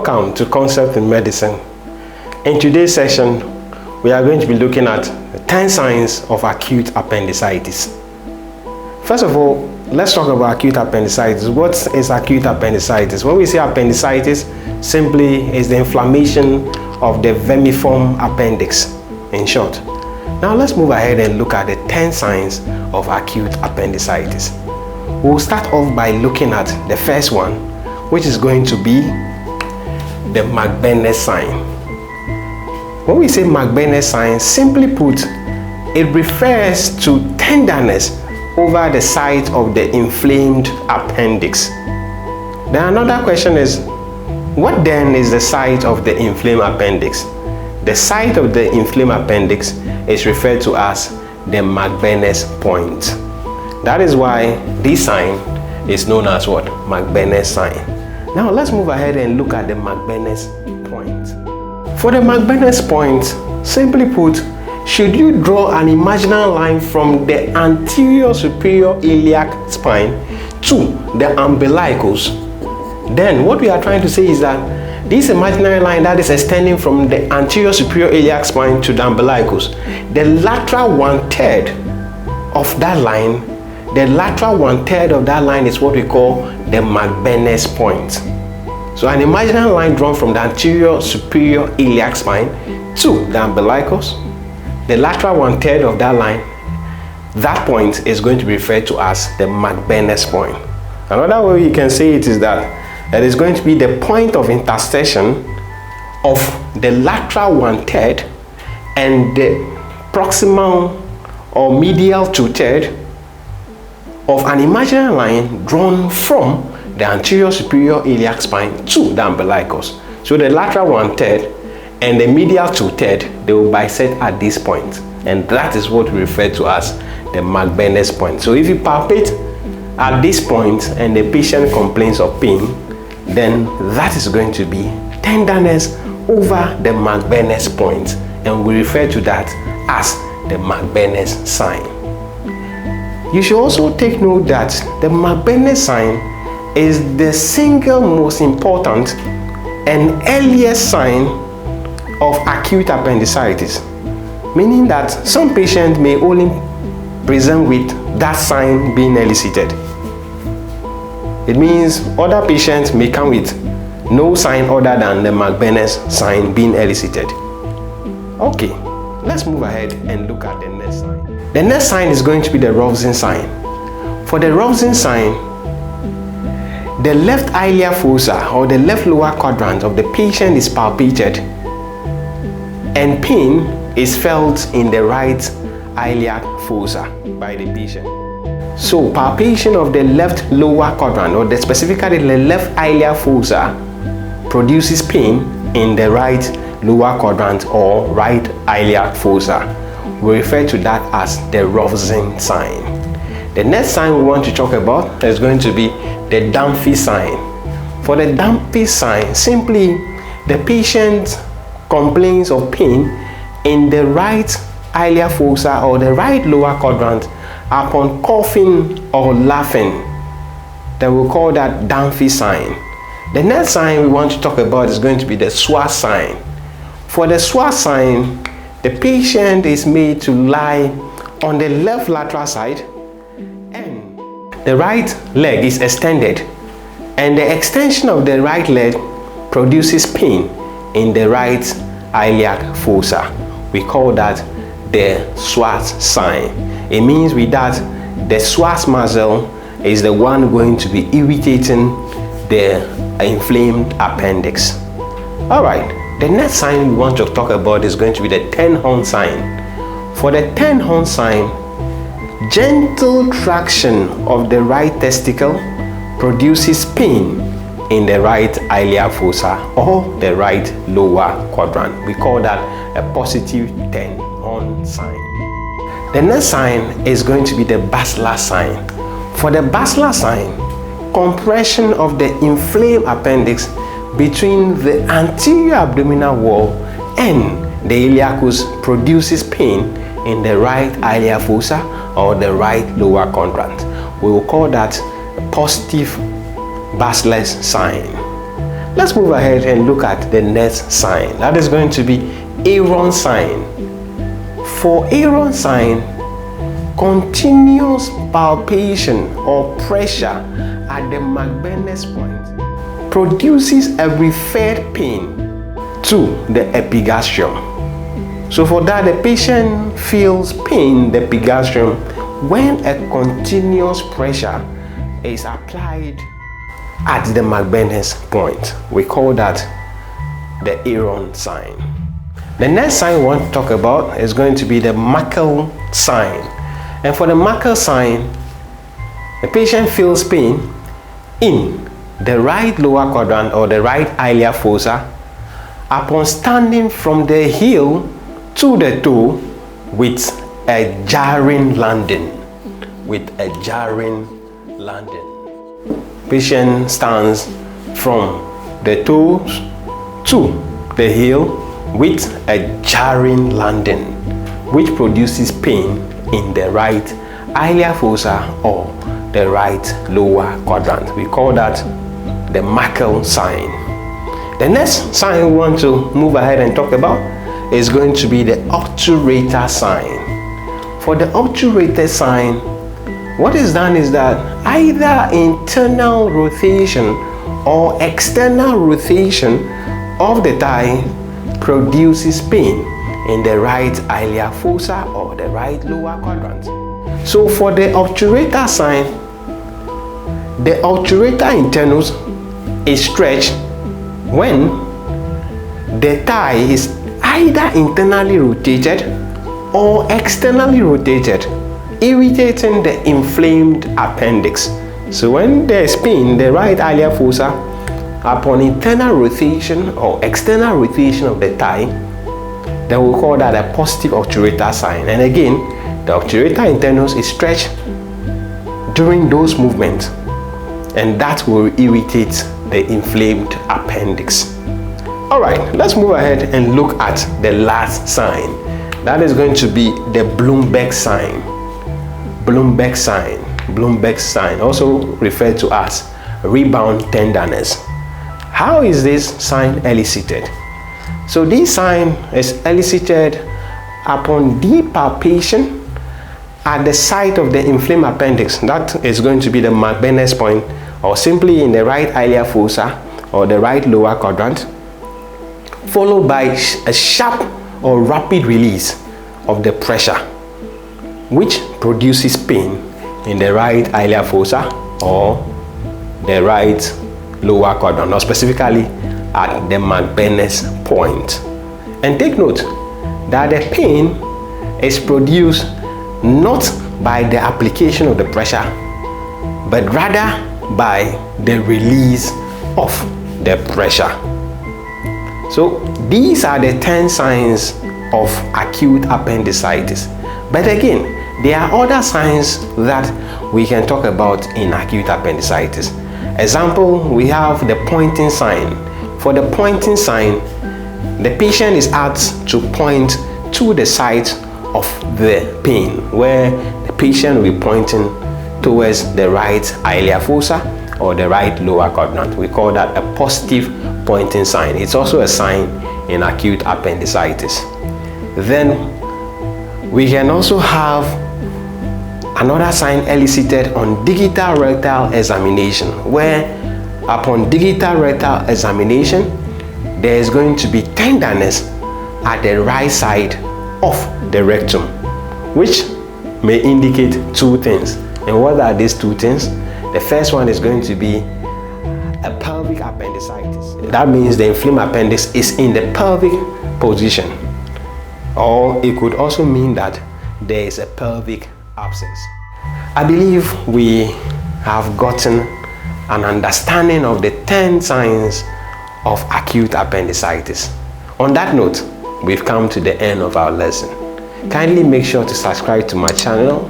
Welcome to Concept in Medicine. In today's session, we are going to be looking at the 10 signs of acute appendicitis. First of all, let's talk about acute appendicitis. What is acute appendicitis? When we say appendicitis, simply is the inflammation of the vermiform appendix, in short. Now let's move ahead and look at the 10 signs of acute appendicitis. We'll start off by looking at the first one, which is going to be the Magnus Sign. When we say Magnus Sign, simply put, it refers to tenderness over the site of the inflamed appendix. Then another question is, what then is the site of the inflamed appendix? The site of the inflamed appendix is referred to as the Magnus point. That is why this sign is known as what? Magnus Sign. Now let's move ahead and look at the Magnus point. For the Magnus point, simply put, should you draw an imaginary line from the anterior superior iliac spine to the umbilicus, then what we are trying to say is that this imaginary line that is extending from the anterior superior iliac spine to the umbilicus, the lateral one-third of that line, is what we call the Magnus point. So an imaginary line drawn from the anterior superior iliac spine to the umbilicus, the lateral one-third of that line, that point is going to be referred to as the Magnus point. Another way you can say it is that it is going to be the point of intersection of the lateral one-third and the proximal or medial two-third of an imaginary line drawn from the anterior superior iliac spine to the umbilicus. So the lateral one-third and the medial two-third, they will bisect at this point, and that is what we refer to as the Magnus point. So if you palpate at this point and the patient complains of pain, then that is going to be tenderness over the Magnus point, and we refer to that as the Magnus sign. You should also take note that the Magnus sign is the single most important and earliest sign of acute appendicitis, meaning that some patients may only present with that sign being elicited. It means other patients may come with no sign other than the Magnus sign being elicited. Okay, let's move ahead and look at the next sign. The next sign is going to be the Robson sign. For the Robson sign, the left iliac fossa or the left lower quadrant of the patient is palpated and pain is felt in the right iliac fossa by the patient. So palpation of the left lower quadrant, or specifically the left iliac fossa, produces pain in the right lower quadrant or right iliac fossa. We refer to that as the Robson sign. The next sign we want to talk about is going to be the Delali sign. For the Delali sign, simply the patient complains of pain in the right iliac fossa or the right lower quadrant upon coughing or laughing. Then we'll call that Delali sign. The next sign we want to talk about is going to be the Schwartz sign. For the Schwartz sign, the patient is made to lie on the left lateral side and the right leg is extended, and the extension of the right leg produces pain in the right iliac fossa. We call that the Schwartz sign. It means with that the Schwartz muscle is the one going to be irritating the inflamed appendix. Alright, the next sign we want to talk about is going to be the 10-horn sign. For the 10-horn sign, gentle traction of the right testicle produces pain in the right iliac fossa or the right lower quadrant. We call that a positive 10-horn sign. The next sign is going to be the Bachelor Sign. For the Bachelor Sign, compression of the inflamed appendix between the anterior abdominal wall and the iliacus produces pain in the right iliac fossa or the right lower quadrant. We will call that a positive Bachelor sign. let's move ahead and look at the next sign. That is going to be Aaron sign. For Aaron sign, continuous palpation or pressure at the Magnus point produces a referred pain to the epigastrium. So for that, the patient feels pain in the epigastrium when a continuous pressure is applied at the Magnus point. We call that the Aaron sign. The next sign we want to talk about is going to be the Magnus sign. And for the Magnus sign, the patient feels pain in the right lower quadrant or the right iliac fossa upon standing from the heel to the toe with a jarring landing. Patient stands from the toes to the heel with a jarring landing, which produces pain in the right iliac fossa or the right lower quadrant. We call that the Magnus sign. The next sign we want to move ahead and talk about is going to be the obturator sign. For the obturator sign, what is done is that either internal rotation or external rotation of the thigh produces pain in the right iliac fossa or the right lower quadrant. So for the obturator sign, the obturator internus is stretched when the thigh is either internally rotated or externally rotated, irritating the inflamed appendix. So when there is pain in the right iliac fossa, upon internal rotation or external rotation of the thigh, then we call that a positive obturator sign. And again, the obturator internus is stretched during those movements, and that will irritate the inflamed appendix. Alright, let's move ahead and look at the last sign. That is going to be the Bloomberg sign. Bloomberg sign, also referred to as rebound tenderness. How is this sign elicited? So this sign is elicited upon deep palpation at the site of the inflamed appendix. That is going to be the Magnus point, or simply in the right iliac fossa or the right lower quadrant, followed by a sharp or rapid release of the pressure, which produces pain in the right iliac fossa or the right lower quadrant, or specifically at the Magnus point. And take note that the pain is produced not by the application of the pressure, but rather by the release of the pressure. So these are the 10 signs of acute appendicitis. But again, there are other signs that we can talk about in acute appendicitis. Example, we have the pointing sign. For the pointing sign, the patient is asked to point to the site of the pain, where the patient will be pointing towards the right iliac fossa or the right lower quadrant. We call that a positive pointing sign. It's also a sign in acute appendicitis. Then we can also have another sign elicited on digital rectal examination, where upon digital rectal examination there is going to be tenderness at the right side of the rectum, which may indicate two things. And what are these two things? The first one is going to be a pelvic appendicitis. That means the inflamed appendix is in the pelvic position, or it could also mean that there is a pelvic abscess. I believe we have gotten an understanding of the 10 signs of acute appendicitis. On that note, we've come to the end of our lesson. Kindly make sure to subscribe to my channel,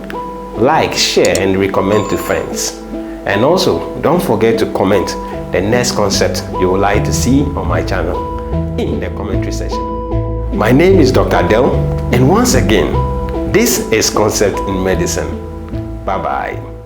like, share, and recommend to friends. And also, don't forget to comment the next concept you would like to see on my channel in the commentary section. My name is Dr. Del, and once again, this is Concept in Medicine. Bye-bye.